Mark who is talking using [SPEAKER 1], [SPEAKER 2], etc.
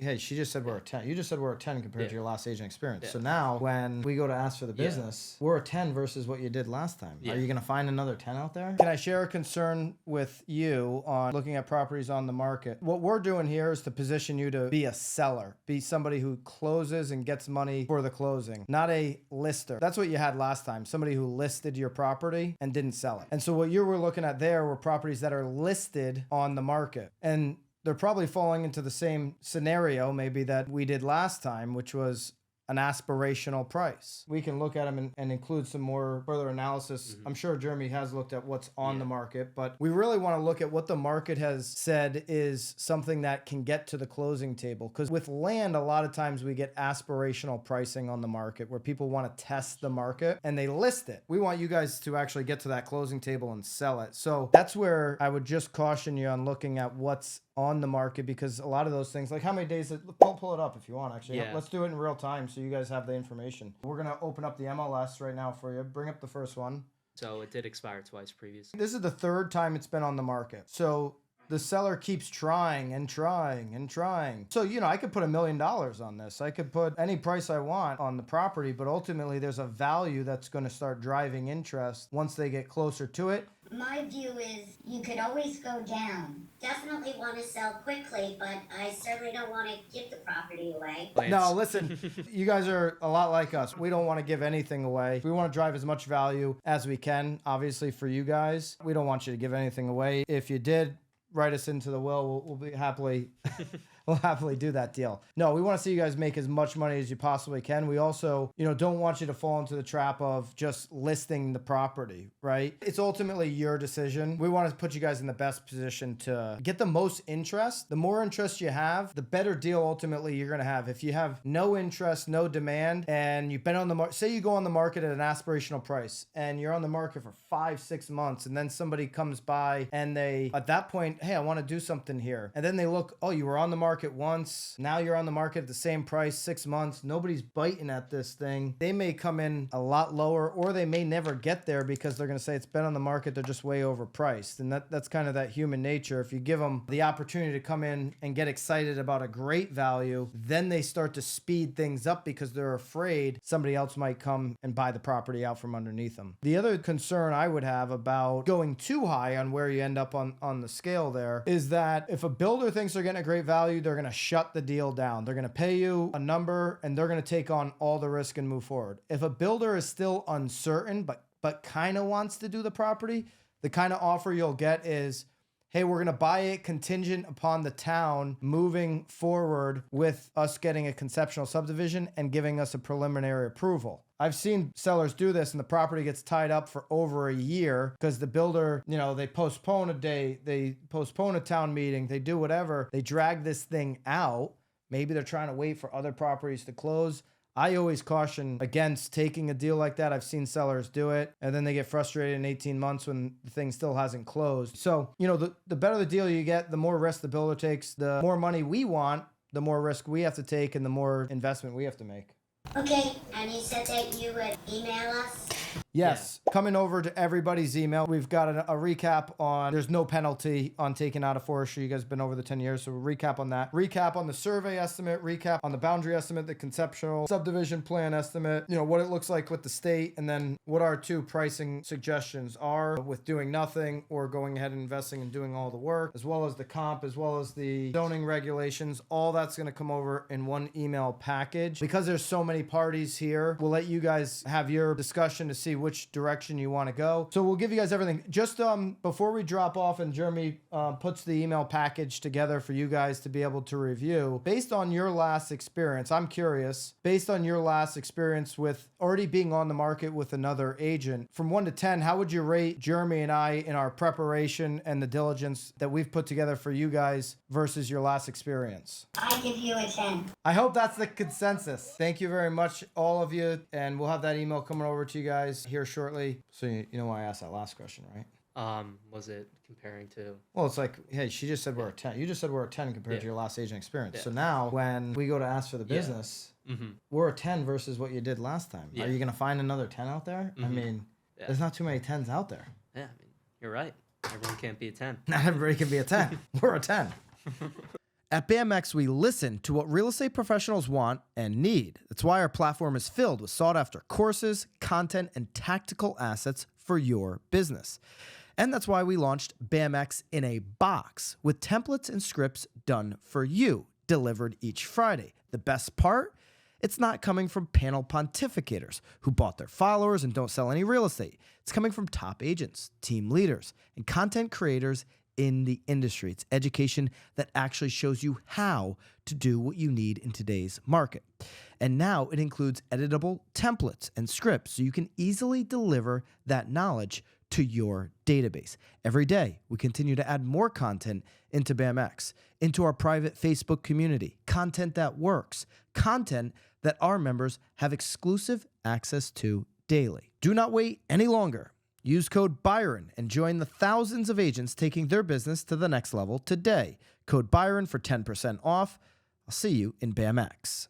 [SPEAKER 1] hey, she just said we're a 10. You just said we're a 10 compared to your last agent experience.
[SPEAKER 2] Yeah.
[SPEAKER 1] So now when we go to ask for the business, we're a 10 versus what you did last time. Are you going to find another 10 out there? Can I share a concern with you on looking at properties on the market? What we're doing here is to position you to be a seller, be somebody who closes and gets money for the closing, not a lister. That's what you had last time, somebody who listed your property and didn't sell it. And so what you were looking at there were properties that are listed on the market. And they're probably falling into the same scenario maybe that we did last time, which was an aspirational price. We can look at them and include some more further analysis. I'm sure Jeremy has looked at what's on the market, but we really want to look at what the market has said is something that can get to the closing table. Because with land, a lot of times we get aspirational pricing on the market where people want to test the market and they list it. We want you guys to actually get to that closing table and sell it. So that's where I would just caution you on looking at what's on the market, because a lot of those things, like how many days, pull it up if you want, actually. Let's do it in real time so you guys have the information. We're going to open up the MLS right now for you. Bring up the first one.
[SPEAKER 2] So it did expire twice previously.
[SPEAKER 1] This is the third time it's been on the market. So the seller keeps trying and trying and trying. So, you know, I could put $1 million on this. I could put any price I want on the property, but ultimately there's a value that's going to start driving interest once they get closer to it.
[SPEAKER 3] My view is you could always go down. Definitely want to sell quickly, but I certainly don't want to give the property away.
[SPEAKER 1] No, listen, you guys are a lot like us. We don't want to give anything away. We want to drive as much value as we can, obviously, for you guys. We don't want you to give anything away. If you did write us into the will, we'll be happily... We'll happily do that deal. No, we want to see you guys make as much money as you possibly can. We also, don't want you to fall into the trap of just listing the property, right? It's ultimately your decision. We want to put you guys in the best position to get the most interest. The more interest you have, the better deal ultimately you're going to have. If you have no interest, no demand, and you've been on the market, say you go on the market at an aspirational price and you're on the market for 5-6 months, and then somebody comes by and they, at that point, hey, I want to do something here. And then they look, oh, you were on the market once, now you're on the market at the same price, 6 months, nobody's biting at this thing. They may come in a lot lower, or they may never get there because they're going to say it's been on the market, they're just way overpriced. And that's kind of that human nature. If you give them the opportunity to come in and get excited about a great value, then they start to speed things up because they're afraid somebody else might come and buy the property out from underneath them. The other concern I would have about going too high on where you end up on the scale there is that if a builder thinks they're getting a great value, they're going to shut the deal down. They're going to pay you a number and they're going to take on all the risk and move forward. If a builder is still uncertain, but kind of wants to do the property, the kind of offer you'll get is, hey, we're going to buy it contingent upon the town moving forward with us getting a conceptual subdivision and giving us a preliminary approval. I've seen sellers do this and the property gets tied up for over a year because the builder, they postpone a day, they postpone a town meeting, they do whatever, they drag this thing out. Maybe they're trying to wait for other properties to close. I always caution against taking a deal like that. I've seen sellers do it, and then they get frustrated in 18 months when the thing still hasn't closed. So, the better the deal you get, the more risk the builder takes, the more money we want, the more risk we have to take, and the more investment we have to make.
[SPEAKER 3] Okay, and you said that you would email us?
[SPEAKER 1] Yes, coming over to everybody's email. We've got a recap on, there's no penalty on taking out a forestry. You guys have been over the 10 years, so we'll recap on that. Recap on the survey estimate, recap on the boundary estimate, the conceptual subdivision plan estimate, what it looks like with the state, and then what our 2 pricing suggestions are with doing nothing or going ahead and investing and doing all the work, as well as the comp, as well as the zoning regulations. All that's going to come over in one email package. Because there's so many parties here, we'll let you guys have your discussion to see which direction you want to go. So we'll give you guys everything. Just before we drop off and Jeremy puts the email package together for you guys to be able to review, based on your last experience, I'm curious, based on your last experience with already being on the market with another agent, from 1 to 10, how would you rate Jeremy and I in our preparation and the diligence that we've put together for you guys versus your last experience?
[SPEAKER 3] I give you a 10.
[SPEAKER 1] I hope that's the consensus. Thank you very much, all of you, and we'll have that email coming over to you guys here shortly. So you know why I asked that last question, right?
[SPEAKER 2] Was it comparing to?
[SPEAKER 1] Well, it's like, hey, she just said we're a 10. You just said we're a 10 compared to your last agent experience. So now when we go to ask for the business, we're a 10 versus what you did last time. Are you going to find another 10 out there? I mean, there's not too many 10s out there.
[SPEAKER 2] Yeah, I mean, you're right. Everyone can't be a 10.
[SPEAKER 1] Not everybody can be a 10. We're a 10. At BAMX, we listen to what real estate professionals want and need. That's why our platform is filled with sought-after courses, content, and tactical assets for your business. And that's why we launched BAMX in a box with templates and scripts done for you, delivered each Friday. The best part? It's not coming from panel pontificators who bought their followers and don't sell any real estate. It's coming from top agents, team leaders, and content creators in the industry. It's education that actually shows you how to do what you need in today's market. And now it includes editable templates and scripts so you can easily deliver that knowledge to your database. Every day, we continue to add more content into BAMX, into our private Facebook community, content that works, content that our members have exclusive access to daily. Do not wait any longer. Use code Byron and join the thousands of agents taking their business to the next level today. Code Byron for 10% off. I'll see you in BAMX.